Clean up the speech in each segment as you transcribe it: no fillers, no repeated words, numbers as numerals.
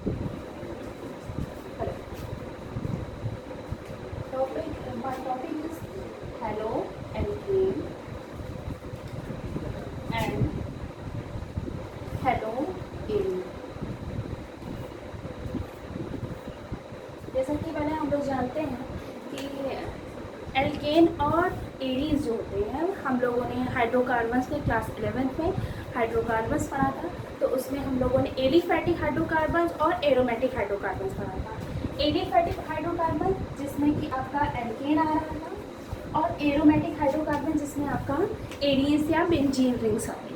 My topic is halo alkane and haloene. जैसा कि पहले हम लोग जानते हैं कि एल्केन और एडीज जो होते हैं, हम लोगों ने हाइड्रोकार्बन्स के क्लास 11th में हाइड्रोकार्बन्स पढ़ा था, तो उसमें हम लोगों ने एलिफैटिक हाइड्रोकार्बन्स और एरोमेटिक हाइड्रोकार्बन्स पढ़ा था। एलिफैटिक हाइड्रोकार्बन जिसमें कि आपका एल्केन आ रहा था, और एरोमेटिक हाइड्रोकार्बन जिसमें आपका एडीज या बेंजीन रिंग्स आ रही।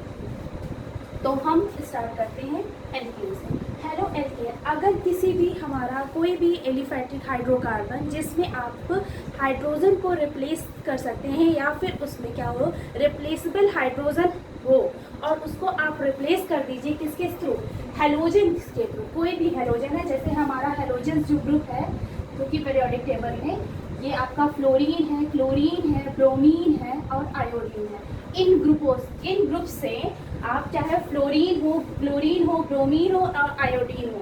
तो हम स्टार्ट करते हैं एल्केन से। हेलो एल्केन, अगर किसी भी हमारा कोई भी एलिफैटिक हाइड्रोकार्बन जिसमें आप हाइड्रोजन को रिप्लेस कर सकते हैं, या फिर उसमें क्या हो, रिप्लेसेबल हाइड्रोजन हो, और उसको आप रिप्लेस कर दीजिए किसके थ्रू, हेलोजन के थ्रू। कोई भी हेलोजन है, जैसे हमारा हेलोजन जो ग्रुप है जो कि पीरियोडिक टेबल में, ये आपका फ्लोरीन है, क्लोरीन है, ब्रोमीन है और आयोडीन है। इन ग्रुप से आप चाहे फ्लोरीन हो, क्लोरीन हो, ब्रोमीन हो और आयोडीन हो,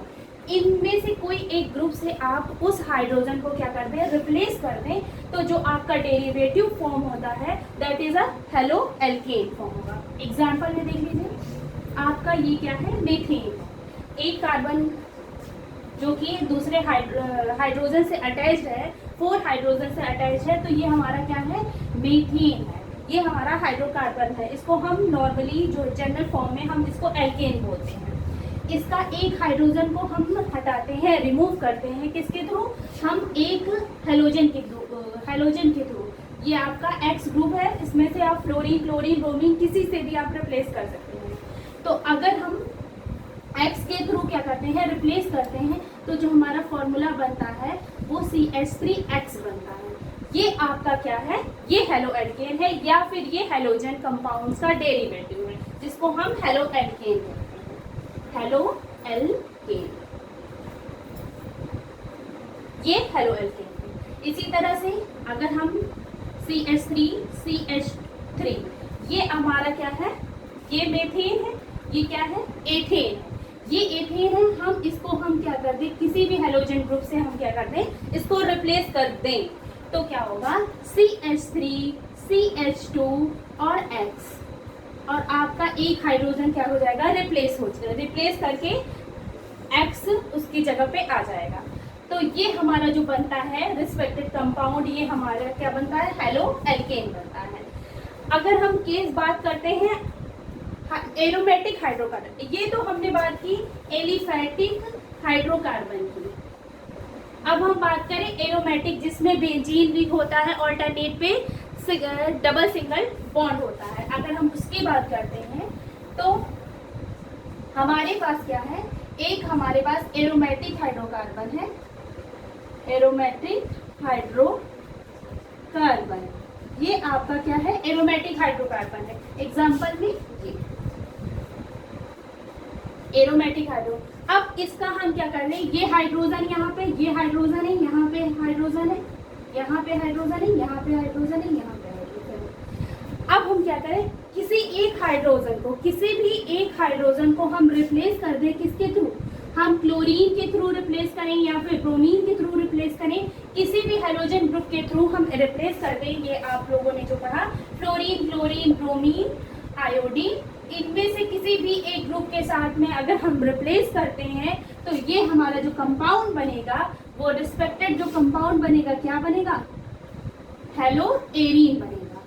इनमें से कोई एक ग्रुप से आप उस हाइड्रोजन को क्या कर दें, रिप्लेस कर दें, तो जो आपका डेरिवेटिव फॉर्म होता है that is a halo alkane form होगा। एग्जांपल में देख लीजिए, आपका ये क्या है, मीथेन। एक कार्बन जो कि दूसरे हाइड्रोजन से अटैच्ड है, 4 हाइड्रोजन से अटैच्ड है, तो ये हमारा क्या है, मीथेन है। ये हमारा हाइड्रोकार्बन है। इसको हम नॉर्मली जो जनरल फॉर्म में हम इसको एल्केन बोलते हैं। इसका एक हाइड्रोजन को हम हटाते हैं, रिमूव करते हैं, किसके थ्रू, हम एक हेलोजन के थ्रू। ये आपका एक्स ग्रुप है, इसमें से आप फ्लोरीन, क्लोरीन, ब्रोमीन किसी से भी आप रिप्लेस कर सकते हैं। तो अगर हम एक्स के थ्रू क्या करते हैं, रिप्लेस करते हैं, तो जो हमारा फॉर्मूला बनता है वो CH3X बनता है। ये आपका क्या है, ये हेलो एल्केन है, या फिर ये हेलोजन कंपाउंड्स का डेरिवेटिव है, जिसको हम हेलो एल्केन कहते हैं। हेलो एल्केन, ये हेलो एल्केन है। इसी तरह से अगर हम CH3, CH3, ये हमारा क्या है, ये मेथेन है, ये क्या है, एथेन है। ये एथेन है, हम इसको हम क्या कर दें, किसी भी हेलोजन ग्रुप से हम क्या कर दें, इसको रिप्लेस कर दें, तो क्या होगा, CH3, CH2 और X, और आपका एक हाइड्रोजन क्या हो जाएगा, रिप्लेस करके X उसकी जगह पे आ जाएगा। तो ये हमारा जो बनता है रिस्पेक्टेड कंपाउंड, ये हमारा क्या बनता है, हेलो एल्केन बनता है। अगर हम केस बात करते हैं एरोमेटिक हाइड्रोकार्बन, ये तो हमने बात की एलिफैटिक हाइड्रोकार्बन की। अब हम बात करें एरोमेटिक, जिसमें बेंजीन रिंग होता है, ऑल्टरनेट पे डबल सिंगल बॉन्ड होता है। अगर हम उसकी बात करते हैं तो हमारे पास क्या है, एक हमारे पास एरोमेटिक हाइड्रोकार्बन है, एरोमेटिक हाइड्रोकार्बन, ये आपका क्या है, एरोमेटिक हाइड्रोकार्बन है। एग्जांपल में ये एरोमेटिक हाइड्रो। अब इसका हम क्या कर रहे हैं, ये हाइड्रोजन यहाँ पे, ये हाइड्रोजन है, यहाँ पे हाइड्रोजन है, यहाँ पे हाइड्रोजन है, यहाँ पे हाइड्रोजन है, यहाँ पे हाइड्रोजन है। अब हम क्या करें, किसी एक हाइड्रोजन को, किसी भी एक हाइड्रोजन को हम रिप्लेस कर दें, किसके थ्रू, हम क्लोरीन के थ्रू रिप्लेस करें, या फिर ब्रोमीन के थ्रू रिप्लेस करें, किसी भी हेलोजन ग्रुप के थ्रू हम रिप्लेस कर दें। ये आप लोगों ने जो पढ़ा, फ्लोरीन, क्लोरीन, ब्रोमीन, आयोडीन, इनमें से किसी भी एक ग्रुप के साथ में अगर हम रिप्लेस करते हैं, तो ये हमारा जो कंपाउंड बनेगा, वो रिस्पेक्टेड जो कंपाउंड बनेगा, क्या बनेगा, हेलो एरीन बनेगा।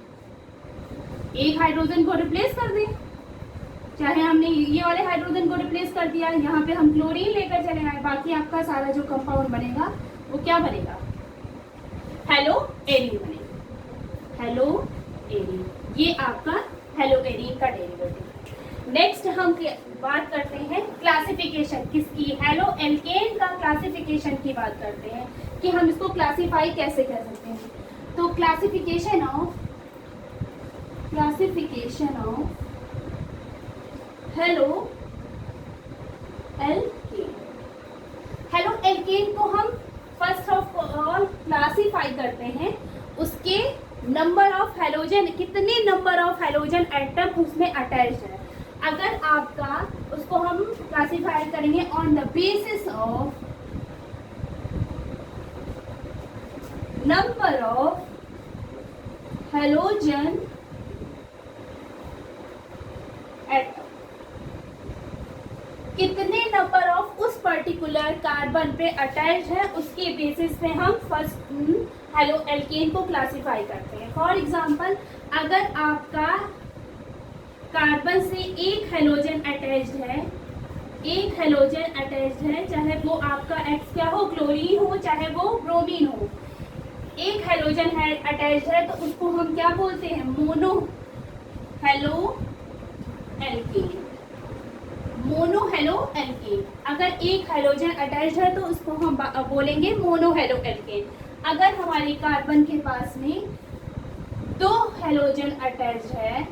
एक हाइड्रोजन को रिप्लेस कर दें, चाहे हमने ये वाले हाइड्रोजन को रिप्लेस कर दिया, यहाँ पे हम क्लोरीन लेकर चले आए, बाकी आपका सारा जो कंपाउंड बनेगा वो क्या बनेगा, हेलो एरीन बनेगा, हेलो एरीन। ये आपका हेलो एरीन का डेरिवेटिव। नेक्स्ट हम बात करते हैं क्लासिफिकेशन किसकी, हेलो एल्केन का क्लासिफिकेशन की बात करते हैं कि हम इसको क्लासिफाई कैसे कर सकते हैं। तो classification of halo alkane. Halo alkane को हम फर्स्ट ऑफ ऑल क्लासिफाई करते हैं उसके नंबर ऑफ हेलोजन, कितने नंबर ऑफ हेलोजन एटम उसमें अटैच्ड है। अगर आपका उसको हम क्लासीफाई करेंगे on the basis of number of halogen atom, कितने नंबर ऑफ उस पर्टिकुलर कार्बन पे अटैच है उसके बेसिस पे हम फर्स्ट हेलो एल्केन को क्लासीफाई करते हैं। फॉर एग्जांपल, अगर आपका कार्बन से एक हेलोजन अटैच्ड है, एक हेलोजन अटैच्ड है, चाहे वो आपका एक्स क्या हो, क्लोरीन हो, चाहे वो ब्रोमीन हो, एक हेलोजन है अटैच्ड है, तो उसको हम क्या बोलते हैं, mono halo alkane. Mono halo alkane. अगर एक हेलोजन अटैच्ड है तो उसको हम बोलेंगे मोनो हेलो एल्केन। अगर हमारे कार्बन के पास में दो हेलोजन अटैच्ड है,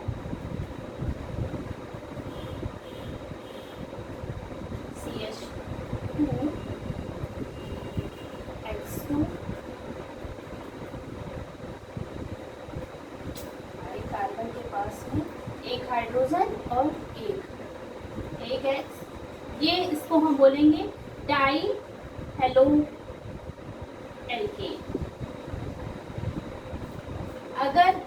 CH2 X2, हमारे कार्बन के पास में एक हाइड्रोजन और एक एक्स, ये इसको हम बोलेंगे डाई हेलो एल्केन। अगर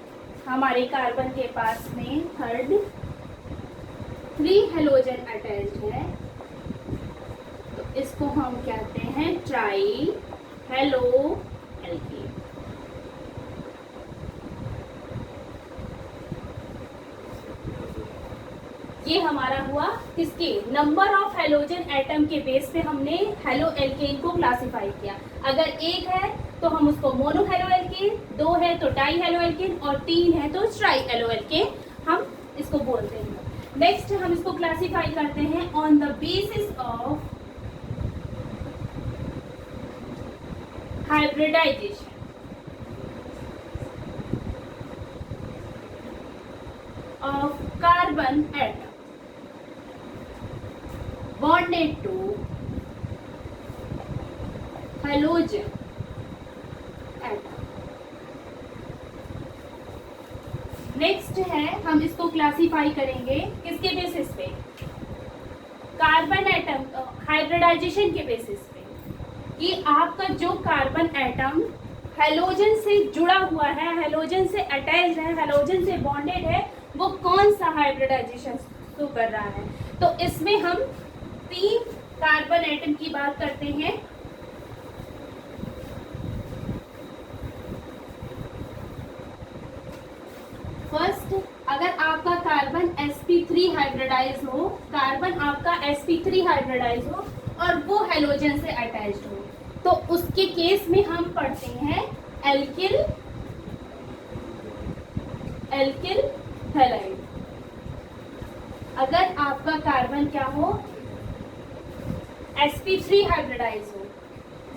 हमारे कार्बन के पास में थर्ड 3 हेलोजन अटैच्ड है तो इसको हम कहते हैं ट्राई हेलो एल्केन। ये हमारा हुआ किसके, नंबर ऑफ हेलोजन एटम के बेस पे हमने हेलो एल्केन को क्लासिफाई किया। अगर एक है तो हम उसको मोनो हेलो एल्केन, दो है तो डाई हेलो एल्केन और तीन है तो ट्राई हेलो एल्केन हम इसको बोलते हैं। नेक्स्ट हम इसको क्लासिफाई करते हैं on the basis of hybridization of carbon atom bonded to halogen atom। Next है हम इसको क्लासिफाई करेंगे किसके बेसिस पे, कार्बन एटम हाइब्रिडाइजेशन के बेसिस पे, कि आपका जो कार्बन एटम हेलोजन से जुड़ा हुआ है, हेलोजन से अटैच्ड है, हेलोजन से बॉन्डेड है, वो कौन सा हाइब्रिडाइजेशन शो कर रहा है। तो इसमें हम 3 कार्बन एटम की बात करते हैं। फर्स्ट, अगर आपका कार्बन sp3 हाइब्रिडाइज हो, कार्बन आपका sp3 हाइब्रिडाइज हो और वो हेलोजन से अटैच्ड हो, तो उसके केस में हम पढ़ते हैं एल्किल हैलाइड। अगर आपका कार्बन क्या हो, sp3 हाइब्रिडाइज हो,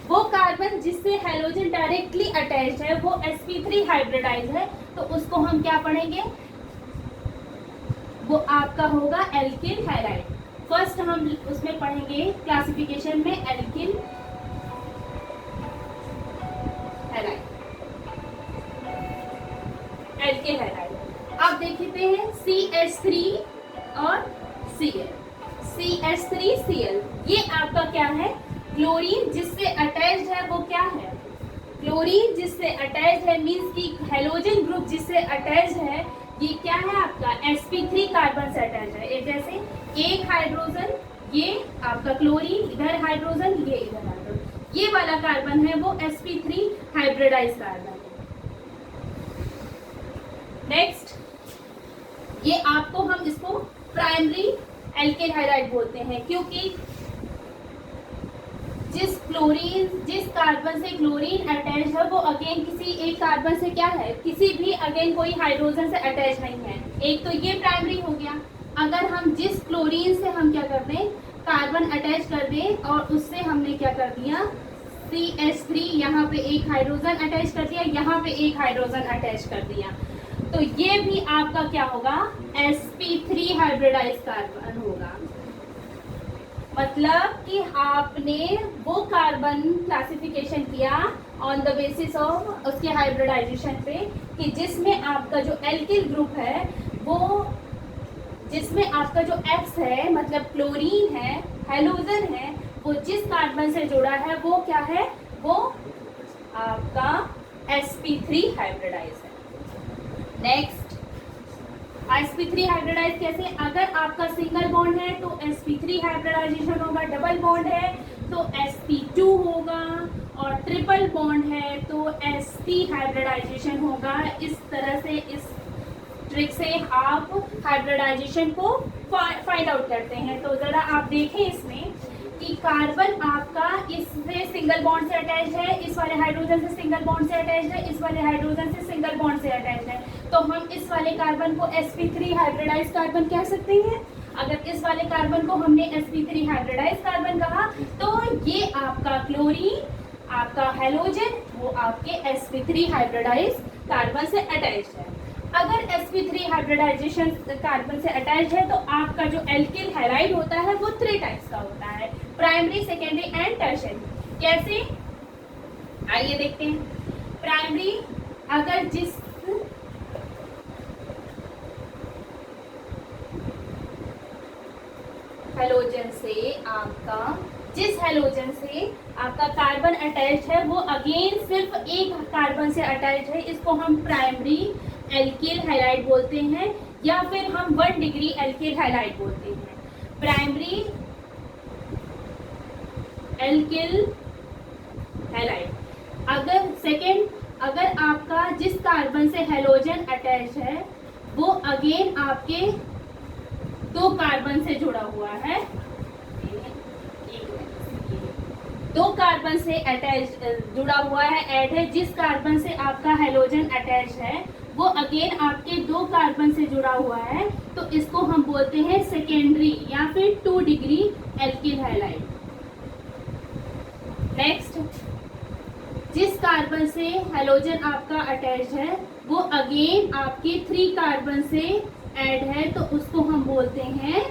वो कार्बन जिससे हेलोजन डायरेक्टली अटैच्ड है वो sp3 हाइब्रिडाइज है, तो उसको हम क्या पढ़ेंगे, वो आपका होगा एल्किल हैलाइड। फर्स्ट हम उसमें पढ़ेंगे क्लासिफिकेशन में एल्किल हैलाइड। एल्किल हैलाइड आप देखते हैं CH3 और Cl, CH3Cl, ये आपका क्या है, क्लोरीन जिससे अटैच्ड है वो क्या है, क्लोरीन जिससे अटैच्ड है मींस की हेलोजन ग्रुप जिससे अटैच्ड है, ये क्या है आपका sp3 कार्बन से अटैच्ड है। एक जैसे एक हाइड्रोजन, ये आपका क्लोरीन, इधर हाइड्रोजन, ये इधर हाइड्रोजन, ये वाला कार्बन है वो sp3 हाइब्रिडाइज कार्बन है। नेक्स्ट, ये आपको हम इसको प्राइमरी एल्किल हैलाइड बोलते हैं, क्योंकि जिस कार्बन से क्लोरीन अटैच है वो अगेन किसी एक कार्बन से क्या है, किसी भी अगेन कोई हाइड्रोजन से अटैच नहीं है। एक तो ये प्राइमरी हो गया। अगर हम जिस क्लोरीन से हम क्या कर दें, कार्बन अटैच कर दें और उससे हमने क्या कर दिया CH3, यहाँ पे एक हाइड्रोजन अटैच कर दिया, यहाँ पे एक हाइड्रोजन अटैच कर दिया, तो ये भी आपका क्या होगा sp3 हाइब्रिडाइज कार्बन होगा। मतलब कि आपने वो कार्बन क्लासिफिकेशन किया ऑन द बेसिस ऑफ उसके हाइब्रिडाइजेशन पे, कि जिसमें आपका जो एल्किल ग्रुप है वो जिसमें आपका जो X है मतलब क्लोरीन है, हेलोजन है, वो जिस कार्बन से जुड़ा है वो क्या है, वो आपका sp3 हाइब्रिडाइज है। नेक्स्ट sp3 हाइब्रिडाइज कैसे, अगर आपका सिंगल बॉन्ड है तो sp3 हाइब्रिडाइजेशन होगा, डबल बॉन्ड है तो sp2 होगा, और ट्रिपल बॉन्ड है तो sp हाइब्रिडाइजेशन होगा। इस तरह से इस ट्रिक से आप हाइब्रिडाइजेशन को फाइंड आउट करते हैं। तो ज़रा आप देखें इसमें कि कार्बन आपका इससे सिंगल बॉन्ड से अटैच है, इस वाले हाइड्रोजन से सिंगल बॉन्ड से अटैच है, इस वाले हाइड्रोजन से सिंगल बॉन्ड से अटैच है, तो हम इस वाले कार्बन को sp3 हाइब्रिडाइज कार्बन कह सकते हैं। अगर इस वाले कार्बन को हमने sp3 हाइब्रिडाइज कार्बन कहा तो ये आपका क्लोरीन, आपका हेलोजन, वो आपके sp3 हाइब्रिडाइज कार्बन से अटैच है। अगर sp3 हाइब्रिडाइजेशन कार्बन से अटैच है तो आपका जो एल्किल हैलाइड होता है वो 3 टाइप्स का होता है, प्राइमरी, सेकेंडरी एंड टर्शियरी। कैसे, आइए देखते हैं। प्राइमरी, अगर जिस हेलोजन से आपका कार्बन अटैच है वो अगेन सिर्फ एक कार्बन से अटैच है, इसको हम प्राइमरी एल्किल हैलाइड बोलते हैं, या फिर हम 1 डिग्री एल्किल हैलाइड बोलते हैं। Primary alkyl halide. अगर सेकेंड, अगर आपका जिस कार्बन से हेलोजन अटैच है वो अगेन आपके 2 कार्बन से जुड़ा हुआ है, 2 कार्बन से अटैच जुड़ा हुआ है, ऐड है, जिस कार्बन से आपका हेलोजन अटैच है वो अगेन आपके 2 कार्बन से जुड़ा हुआ है, तो इसको हम बोलते हैं सेकेंडरी या फिर 2 डिग्री एल्किल हैलाइड। नेक्स्ट, जिस कार्बन से हेलोजन आपका अटैच है वो अगेन आपके 3 कार्बन से ऐड है, तो उसको हम बोलते हैं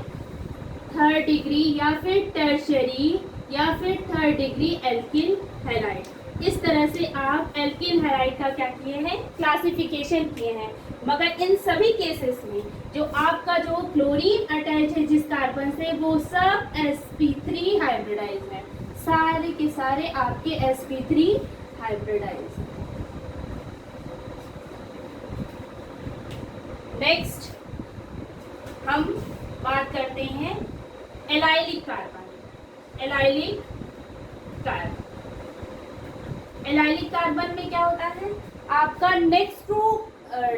3rd डिग्री या फिर टर्शियरी या फिर 3rd डिग्री एल्किल हैलाइड। इस तरह से आप एल्किल हैलाइड का क्या किए हैं, क्लासिफिकेशन किए हैं। मगर इन सभी केसेस में जो आपका जो क्लोरीन अटैच है जिस कार्बन से वो सब sp3 हाइब्रिडाइज है, सारे के सारे आपके sp3 हाइब्रिडाइज। नेक्स्ट हम बात करते हैं एलाइलिक कार्बन। एलाइलिक कार्बन में क्या होता है, आपका नेक्स्ट टू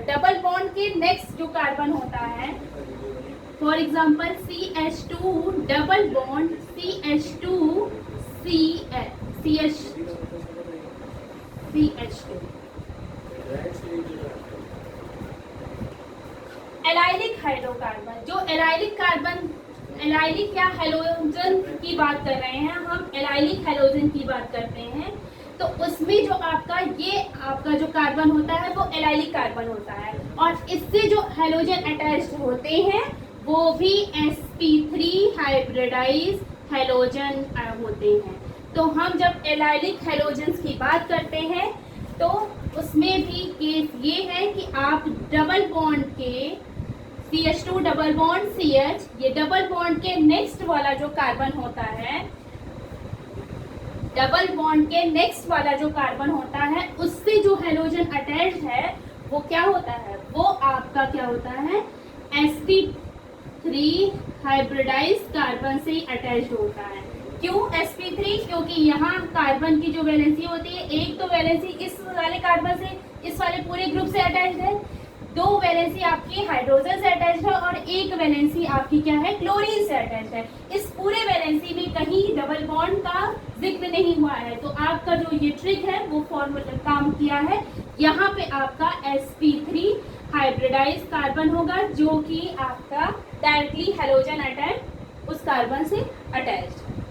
डबल बॉन्ड के नेक्स्ट जो कार्बन होता है, for example CH2 double bond CH2 allylic hydrocarbon. जो एलाइलिक या हेलोजन की बात कर रहे हैं हम, एलाइलिक हेलोजन की बात करते हैं, तो उसमें जो आपका जो कार्बन होता है वो एलाइलिक कार्बन होता है, और इससे जो हेलोजन अटैच्ड होते हैं वो भी sp3 हाइब्रिडाइज हेलोजन होते हैं। तो हम जब एलाइलिक हेलोजन्स की बात करते हैं तो उसमें भी केस ये है कि आप डबल बॉन्ड के CH2 डबल बॉन्ड CH, ये डबल बॉन्ड के नेक्स्ट वाला जो कार्बन होता है, डबल बॉन्ड के नेक्स्ट वाला जो कार्बन होता है उससे जो हेलोजन अटैच्ड है वो क्या होता है, वो आपका क्या होता है, sp3 हाइब्रिडाइज कार्बन से अटैच्ड होता है। क्यों sp3? क्योंकि यहाँ कार्बन की जो वैलेंसी होती है, एक तो वैलेंसी इस वाले कार्बन से, इस वाले पूरे ग्रुप से अटैच्ड है, 2 वैलेंसी आपकी हाइड्रोजन से अटैच्ड है, और 1 वैलेंसी आपकी क्या है, क्लोरीन से अटैच्ड है। इस पूरे वैलेंसी में कहीं डबल बॉन्ड का जिक्र नहीं हुआ है, तो आपका जो ये ट्रिक है वो फॉर्मूला काम किया है। यहाँ पे आपका sp3 हाइब्रिडाइज कार्बन होगा जो कि आपका डायरेक्टली हेलोजन एटम उस कार्बन से अटैच्ड।